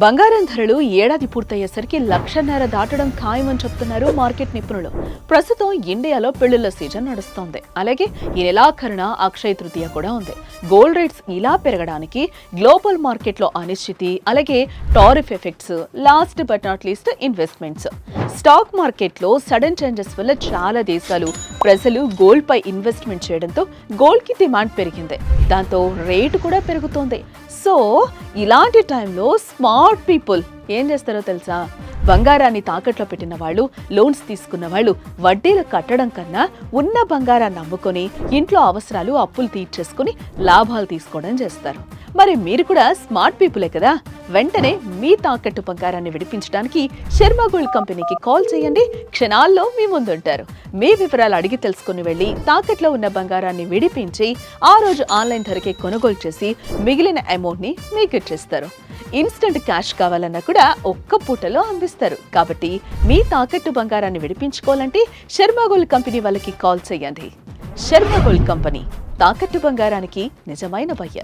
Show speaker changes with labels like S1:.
S1: బంగారం ధరలు ఏడాది పూర్తయ్యేసరికి 1,00,000 దాటడం ఖాయమని చెప్తున్నారు మార్కెట్ నిపుణులు. ప్రస్తుతం ఇండియాలో పెళ్లిళ్ల సీజన్ నడుస్తోంది. అలాగే ఈ నెలాఖరున అక్షయ తృతీయ కూడా ఉంది. గోల్డ్ రేట్స్ ఇలా పెరగడానికి గ్లోబల్ మార్కెట్లో అనిశ్చితి, అలాగే tariff effects, last but not least investments. Stock మార్కెట్లో సడన్ చేంజెస్ వల్ల చాలా దేశాలు ప్రజలు గోల్డ్ పై ఇన్వెస్ట్మెంట్ చేయడంతో గోల్డ్ కి డిమాండ్ పెరిగింది. దాంతో రేటు కూడా పెరుగుతోంది. సో ఇలాంటి టైంలో స్మార్ట్ పీపుల్ ఏం చేస్తారో తెలుసా? బంగారాన్ని తాకట్లో పెట్టిన వాళ్ళు, లోన్స్ తీసుకున్న వాళ్ళు వడ్డీలు కట్టడం కన్నా ఉన్న బంగారాన్ని అమ్ముకొని ఇంట్లో అవసరాలు అప్పులు తీర్చేసుకుని లాభాలు తీసుకోవడం చేస్తారు. మరి మీరు కూడా స్మార్ట్ పీపులే కదా? వెంటనే మీ తాకట్టు బంగారాన్ని విడిపించడానికి శర్మ గోల్డ్ కంపెనీకి కాల్ చేయండి. క్షణాల్లో మీ ముందుంటారు. మీ వివరాలు అడిగి తెలుసుకుని వెళ్ళి తాకట్లో ఉన్న బంగారాన్ని విడిపించి ఆ రోజు ఆన్లైన్ ధరకే కొనుగోలు చేసి మిగిలిన అమౌంట్ ని మీకు ఇచ్చేస్తారు. ఇన్స్టెంట్ క్యాష్ కావాలన్నా కూడా ఒక్క పూటలో అందిస్తారు. కాబట్టి మీ తాకట్టు బంగారాన్ని విడిపించుకోవాలంటే శర్మ గోల్డ్ కంపెనీ వాళ్ళకి కాల్ చేయండి. శర్మ గోల్డ్ కంపెనీ, తాకట్టు బంగారానికి నిజమైన బయ్యర్.